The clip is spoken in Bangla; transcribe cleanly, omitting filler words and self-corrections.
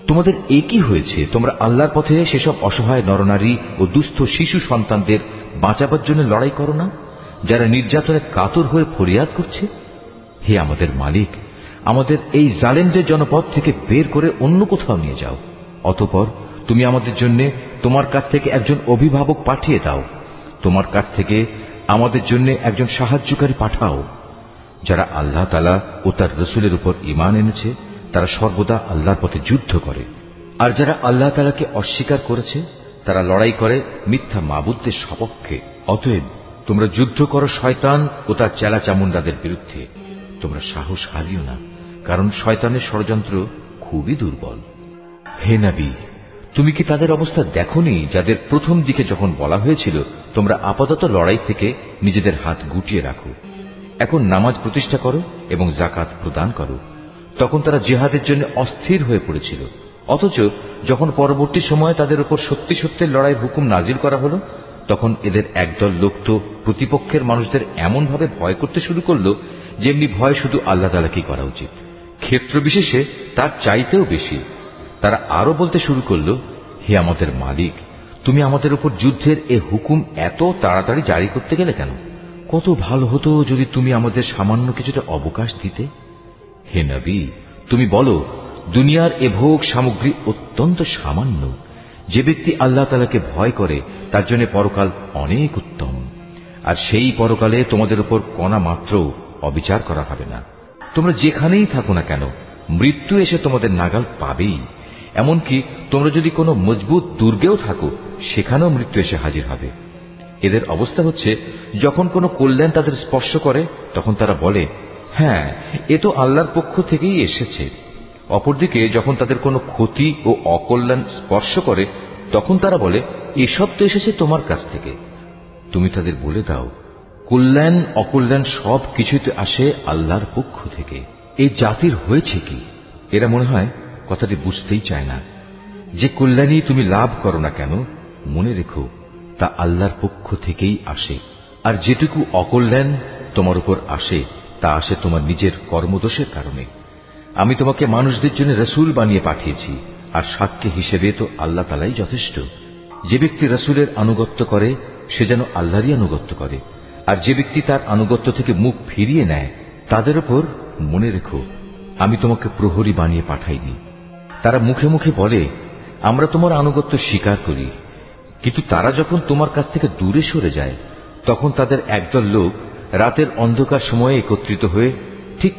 তোমাদের একই হয়েছে, তোমরা আল্লাহর পথে সেসব অসহায় নরনারী ও দুস্থ শিশু সন্তানদের বাঁচাবার জন্য লড়াই করো না, যারা নির্যাতনে কাতর হয়ে ফরিয়াদ করছে। হে আমাদের মালিক, আমাদের এই জালেমদের জনপদ থেকে বের করে অন্য কোথাও নিয়ে যাও। অতঃপর তুমি আমাদের জন্য তোমার কাছ থেকে একজন অভিভাবক পাঠিয়ে দাও, তোমার কাছ থেকে আমাদের জন্য একজন সাহায্যকারী পাঠাও। যারা আল্লাহ তাআলা ও তার রাসূলের উপর ঈমান এনেছে তারা সর্বদা আল্লাহর পথে যুদ্ধ করে, আর যারা আল্লাহ তাআলাকে অস্বীকার করেছে তারা লড়াই করে মিথ্যা মাবুদদের সপক্ষে। অতএব তোমরা যুদ্ধ করো শয়তান ও তার চেলা চামুন্ডাদের বিরুদ্ধে। তোমরা সাহস হারিও না, কারণ শয়তানের ষড়যন্ত্র খুবই দুর্বল। হে নবী, তুমি কি তাদের অবস্থা দেখোনি যাদের প্রথম দিকে যখন বলা হয়েছিল তোমরা আপাতত লড়াই থেকে নিজেদের হাত গুটিয়ে রাখো, এখন নামাজ প্রতিষ্ঠা করো এবং যাকাত প্রদান করো। তখন তারা জিহাদের জন্য অস্থির হয়ে পড়েছিল, অথচ যখন পরবর্তী সময়ে তাদের উপর সত্যি সত্যের লড়াইয়ের হুকুম নাজিল করা হলো তখন এদের একদল লোক তো প্রতিপক্ষের মানুষদের এমন ভাবে ভয় করতে শুরু করলো যেমনি ভয় শুধু আল্লাহ তাআলাকেই করা উচিত, ক্ষেত্র বিশেষে তার চাইতেও বেশি। তারা আরো বলতে শুরু করলো, হে আমাদের মালিক, তুমি আমাদের উপর যুদ্ধের এ হুকুম এত তাড়াতাড়ি জারি করতে গেলে কেন? কত ভালো হতো যদি তুমি আমাদের সামান্য কিছুটা অবকাশ দিতে। হে নবী, তুমি বলো, দুনিয়ার এ ভোগ সামগ্রী অত্যন্ত সামান্য। যে ব্যক্তি আল্লাহ তাআলাকে ভয় করে তার জন্য পরকাল অনেক উত্তম, আর সেই পরকালে তোমাদের উপর কণা মাত্র অবিচার করা হবে না। তোমরা যেখানেই থাকো না কেন মৃত্যু এসে তোমাদের নাগাল পাবেই। এমনকি তোমরা যদি কোনো মজবুত দুর্গেও থাকো সেখানেও মৃত্যু এসে হাজির হবে। এদের অবস্থা হচ্ছে, যখন কোনো কল্যাণ তাদের স্পর্শ করে তখন তারা বলে, হ্যাঁ, এ তো আল্লাহর পক্ষ থেকেই এসেছে। অপরদিকে যখন তাদের কোনো ক্ষতি ও অকল্যাণ স্পর্শ করে তখন তারা বলে, এসব তো এসেছে তোমার কাছ থেকে। তুমি তাদের বলে দাও, কল্যাণ অকল্যাণ সব কিছুই তো আসে আল্লাহর পক্ষ থেকে। এই জাতির হয়েছে কি? এরা মনে হয় কথাটি বুঝতেই চায় না। যে কল্যাণই তুমি লাভ করো না কেন মনে রেখো তা আল্লাহর পক্ষ থেকেই আসে, আর যেটুকু অকল্যাণ তোমার উপর আসে তা আসে তোমার নিজের কর্মদোষের কারণে। আমি তোমাকে মানুষদের জন্য রাসূল বানিয়ে পাঠিয়েছি, আর সাক্ষী হিসেবে তো আল্লাহ তাআলাই যথেষ্ট। যে ব্যক্তি রাসূলের আনুগত্য করে সে যেন আল্লাহরই আনুগত্য করে, আর যে ব্যক্তি তার আনুগত্য থেকে মুখ ফিরিয়ে নেয় তাদের উপর মনে রেখো আমি তোমাকে প্রহরী বানিয়ে পাঠাইনি। তারা মুখে মুখে বলে, আমরা তোমার আনুগত্য স্বীকার করি, কিন্তু তারা যখন তোমার কাছ থেকে দূরে সরে যায় তখন তাদের একদল লোক রাতের অন্ধকার সময়ে একত্রিত হয়ে ঠিক